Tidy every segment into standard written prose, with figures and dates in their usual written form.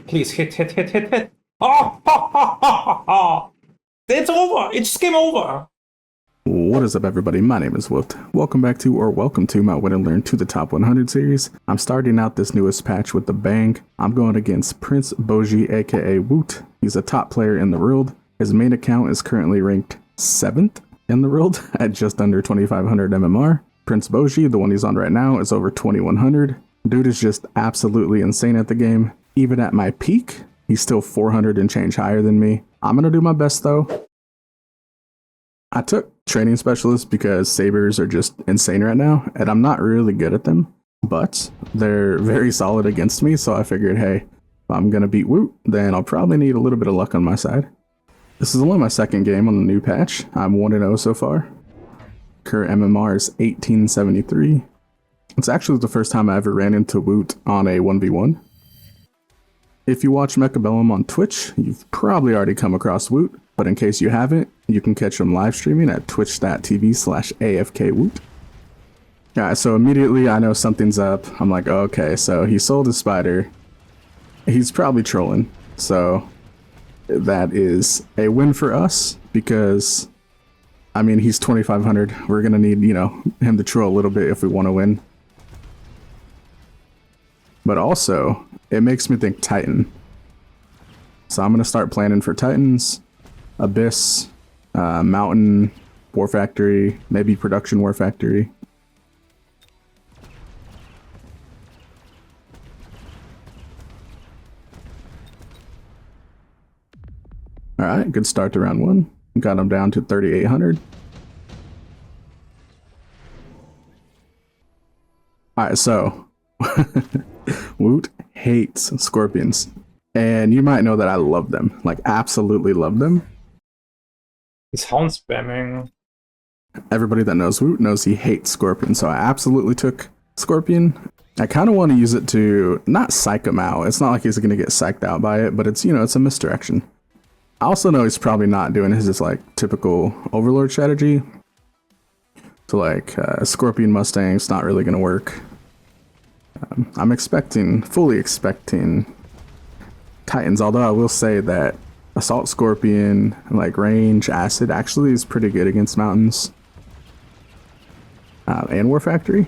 Please hit, hit, hit, hit, hit. Oh, ha, ha, ha, ha, ha. It's over. It's game over. What is up, everybody? My name is Woot. Welcome to my Win and Learn to the Top 100 series. I'm starting out this newest patch with a bang. I'm going against Prince Boji, aka Woot. He's a top player in the world. His main account is currently ranked 7th in the world at just under 2500 MMR. Prince Boji, the one he's on right now, is over 2100. Dude is just absolutely insane at the game. Even at my peak, he's still 400 and change higher than me. I'm gonna do my best though. I took training specialist because sabers are just insane right now, and I'm not really good at them, but they're very solid against me, so I figured, hey, if I'm gonna beat Woot, then I'll probably need a little bit of luck on my side. This is only my second game on the new patch. I'm 1-0 so far. Current MMR is 1873. It's actually the first time I ever ran into Woot on a 1v1. If you watch Mechabellum on Twitch, you've probably already come across Woot, but in case you haven't, you can catch him live streaming at twitch.tv/AFKWoot. Alright, so immediately I know something's up. I'm like, oh, okay, so he sold his spider. He's probably trolling, so that is a win for us because, I mean, he's 2500. We're gonna need, him to troll a little bit if we want to win. But also, it makes me think Titan. So I'm gonna start planning for Titans, Abyss, Mountain, War Factory, maybe Production War Factory. Alright, good start to round 1. Got him down to 3800. Alright, so Woot hates scorpions. And you might know that I love them. Like, absolutely love them. He's hound spamming. Everybody that knows Woot knows he hates scorpions, so I absolutely took scorpion. I kind of want to use it to not psych him out. It's not like he's going to get psyched out by it, but it's, it's a misdirection. I also know he's probably not doing his typical overlord strategy. So Scorpion Mustang's not really going to work. I'm fully expecting Titans, although I will say that Assault Scorpion, range, acid, actually is pretty good against mountains. And War Factory.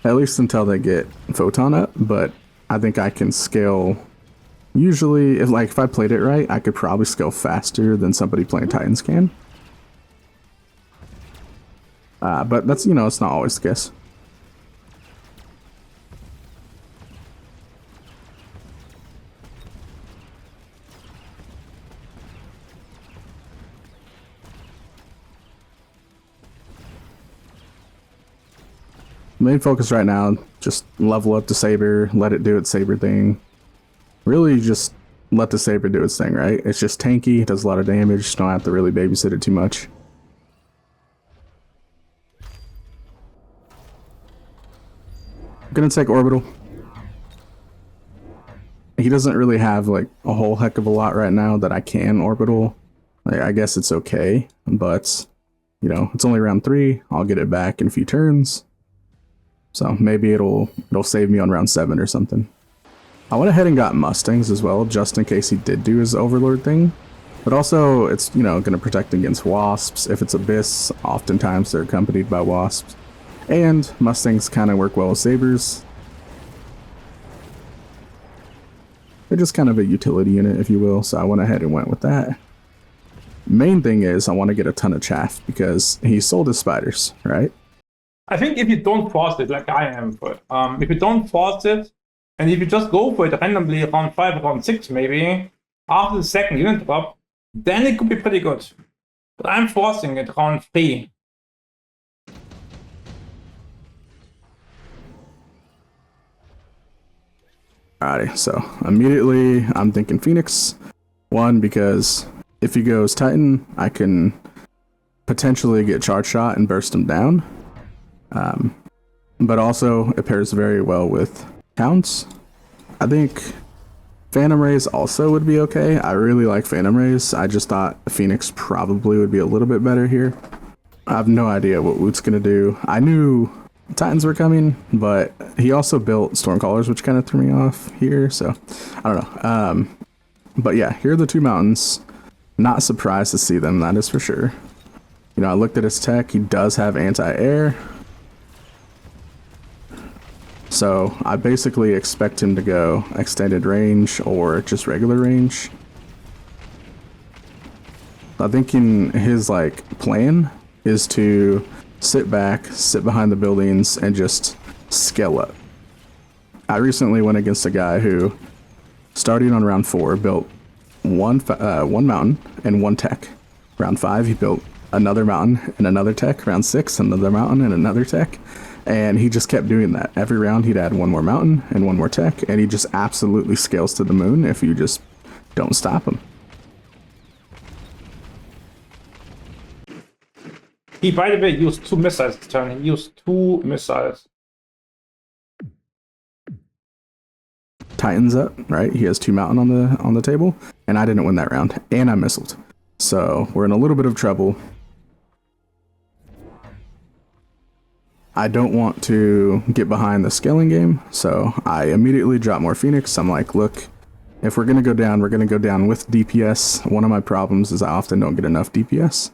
At least until they get Photon up, but I think I can scale. Usually, if I played it right, I could probably scale faster than somebody playing Titans can. But that's, it's not always the case. Main focus right now, just level up the saber, let it do its saber thing. Really just let the saber do its thing, right? It's just tanky, does a lot of damage, don't have to really babysit it too much. I'm gonna take Orbital. He doesn't really have a whole heck of a lot right now that I can Orbital. I guess it's okay, but it's only round 3. I'll get it back in a few turns. So maybe it'll save me on round 7 or something. I went ahead and got Mustangs as well, just in case he did do his Overlord thing. But also, it's, going to protect against Wasps. If it's Abyss, oftentimes they're accompanied by Wasps. And Mustangs kind of work well with Sabers. They're just kind of a utility unit, if you will, so I went ahead and went with that. Main thing is, I want to get a ton of chaff, because he sold his spiders, right? I think if you don't force it, like I am, but if you don't force it, and if you just go for it randomly round 5, round 6 maybe, after the second unit drop, then it could be pretty good. But I'm forcing it round 3. Alrighty, so immediately I'm thinking Phoenix. 1, because if he goes Titan, I can potentially get charge shot and burst him down. But also it pairs very well with Counts. I think Phantom Rays also would be okay. I really like Phantom Rays. I just thought Phoenix probably would be a little bit better here. I have no idea what Woot's gonna do. I knew Titans were coming, but he also built Stormcallers, which kind of threw me off here. So I don't know. But yeah, here are the two mountains. Not surprised to see them, that is for sure. You know, I looked at his tech. He does have anti-air. So I basically expect him to go extended range or just regular range. I think in his like plan is to sit back, sit behind the buildings, and just scale up. I recently went against a guy who, starting on round 4, built one mountain and one tech. Round 5, he built another mountain and another tech. Round 6, another mountain and another tech. And he just kept doing that. Every round he'd add one more mountain and one more tech, and he just absolutely scales to the moon if you just don't stop him. He, by the way, used 2 missiles this turn. He used 2 missiles. Tightens up, right? He has 2 mountain on the table, and I didn't win that round, and I missiled. So we're in a little bit of trouble. I don't want to get behind the scaling game, so I immediately drop more Phoenix. I'm like, look, if we're gonna go down, we're gonna go down with DPS. One of my problems is I often don't get enough DPS.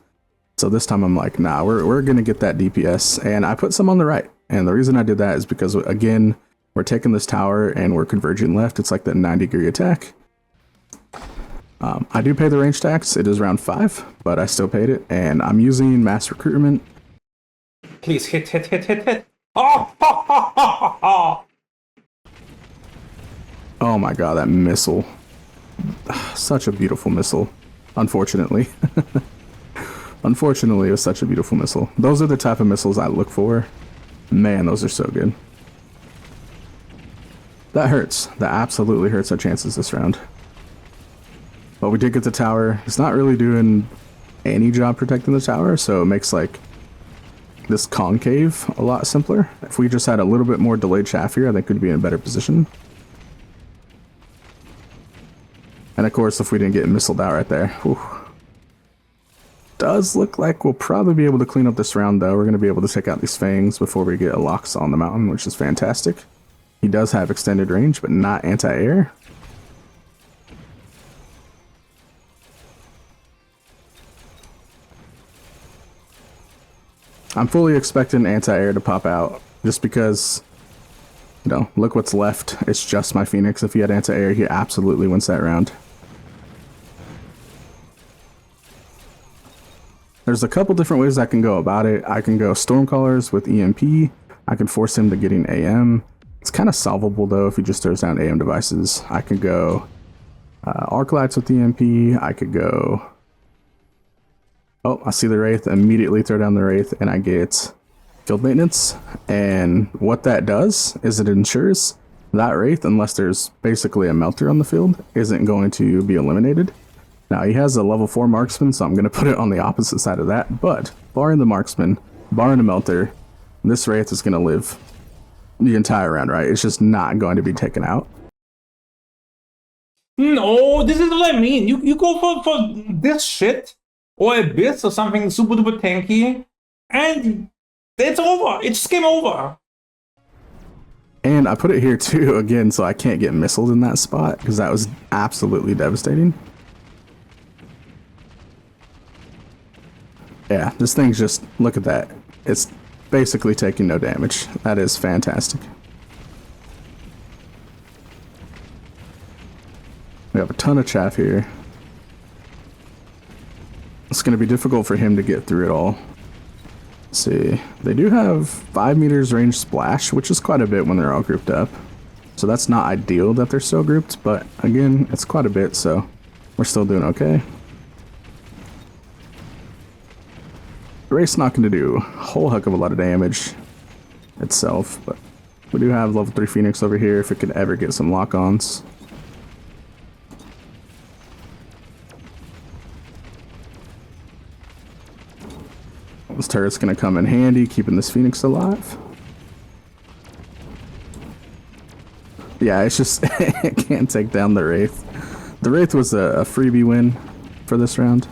So this time I'm like, nah, we're gonna get that DPS, and I put some on the right. And the reason I did that is because, again, we're taking this tower and we're converging left. It's like that 90-degree attack. I do pay the range tax. It is round 5, but I still paid it, and I'm using mass recruitment. Please hit. Oh, ha, ha, ha, ha. Oh my god, that missile. Such a beautiful missile, unfortunately. Unfortunately, it was such a beautiful missile. Those are the type of missiles I look for. Man, those are so good. That hurts. That absolutely hurts our chances this round. But we did get the tower. It's not really doing any job protecting the tower, so it makes like this concave a lot simpler. If we just had a little bit more delayed chaff here, I think we'd be in a better position. And of course, if we didn't get missiled out right there. Whew. Does look like we'll probably be able to clean up this round, though. We're going to be able to take out these fangs before we get a locks on the mountain, which is fantastic. He does have extended range, but not anti-air. I'm fully expecting anti-air to pop out, just because, you know, look what's left. It's just my Phoenix. If he had anti-air, he absolutely wins that round. There's a couple different ways I can go about it. I can go Stormcallers with EMP. I can force him to getting AM. It's kind of solvable, though, if he just throws down AM devices. I could go Arc Lights with EMP. I could go... Oh, I see the Wraith. Immediately throw down the Wraith, and I get Field Maintenance. And what that does is it ensures that Wraith, unless there's basically a Melter on the field, isn't going to be eliminated. Now, he has a level 4 Marksman, so I'm going to put it on the opposite side of that. But, barring the Marksman, barring the Melter, this Wraith is going to live the entire round, right? It's just not going to be taken out. No, this is what I mean. You go for this shit, or Abyss, or something super duper tanky, and it's over. It's game over. And I put it here, too, again, so I can't get missiled in that spot, because that was absolutely devastating. Yeah, this thing's just, look at that. It's basically taking no damage. That is fantastic. We have a ton of chaff here. It's going to be difficult for him to get through it all. Let's see. They do have 5 meters range splash, which is quite a bit when they're all grouped up. So that's not ideal that they're still grouped, but again, it's quite a bit, so we're still doing okay. The Wraith's not going to do a whole heck of a lot of damage itself, but we do have level 3 Phoenix over here if it could ever get some lock-ons. This turret's going to come in handy, keeping this Phoenix alive. Yeah, it's just, it can't take down the Wraith. The Wraith was a freebie win for this round.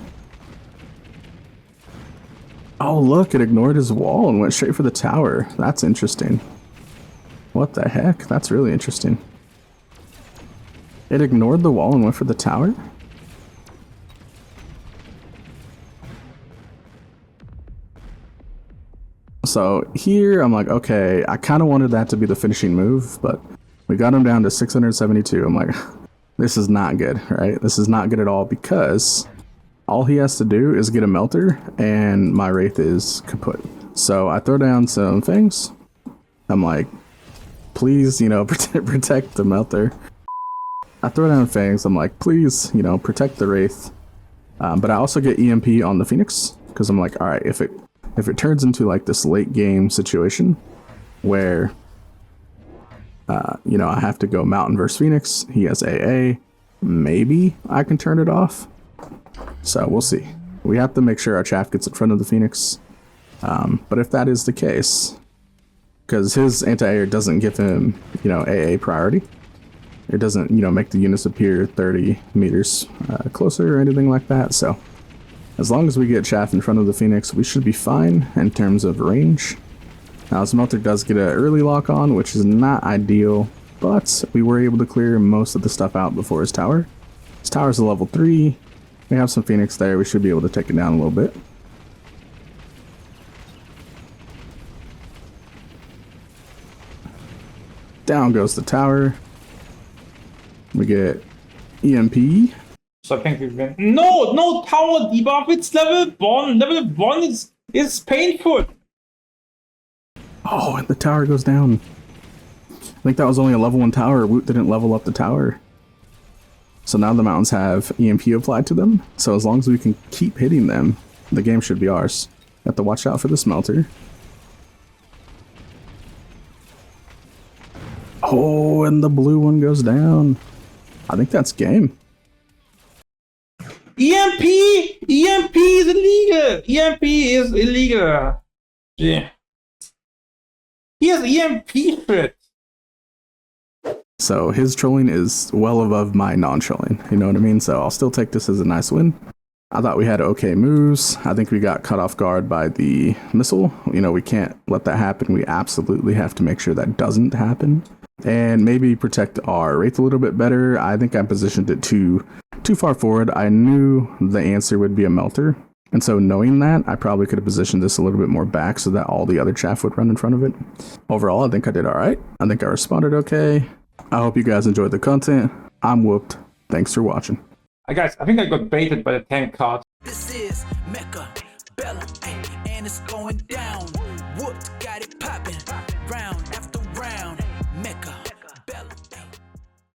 Oh, look, it ignored his wall and went straight for the tower. That's interesting. What the heck? That's really interesting. It ignored the wall and went for the tower? So here, I'm like, okay, I kind of wanted that to be the finishing move, but we got him down to 672. I'm like, this is not good, right? This is not good at all because all he has to do is get a melter and my Wraith is kaput. So I throw down some things. I'm like, please, you know, protect the melter. I throw down fangs. I'm like, please, you know, protect the Wraith. But I also get EMP on the Phoenix because I'm like, all right, if it turns into like this late game situation where, you know, I have to go Mountain versus Phoenix, he has AA, maybe I can turn it off. So we'll see. We have to make sure our chaff gets in front of the Phoenix. But if that is the case, because his anti-air doesn't give him, you know, AA priority. It doesn't, you know, make the units appear 30 meters closer or anything like that. So as long as we get chaff in front of the Phoenix, we should be fine in terms of range. Now, Smelter does get an early lock on, which is not ideal, but we were able to clear most of the stuff out before his tower. His tower's a level 3. We have some Phoenix there. We should be able to take it down a little bit. Down goes the tower. We get EMP. So I think we win. No tower debuff. It's level 1. Level 1 is painful. Oh, and the tower goes down. I think that was only a level 1 tower. Woot didn't level up the tower. So now the mountains have EMP applied to them. So as long as we can keep hitting them, the game should be ours. Have to watch out for the smelter. Oh, and the blue one goes down. I think that's game. EMP is illegal. EMP is illegal. Yeah. He has EMP threat. So his trolling is well above my non-trolling. You know what I mean? So I'll still take this as a nice win. I thought we had okay moves. I think we got caught off guard by the missile. You know, we can't let that happen. We absolutely have to make sure that doesn't happen. And maybe protect our Wraith a little bit better. I think I positioned it too far forward. I knew the answer would be a melter. And so knowing that, I probably could have positioned this a little bit more back so that all the other chaff would run in front of it. Overall, I think I did all right. I think I responded okay. I hope you guys enjoyed the content. I'm whooped. Thanks for watching. Guys, I think I got baited by the tank card. This is Mechabellum, and it's going down. Whooped, got it popping. Round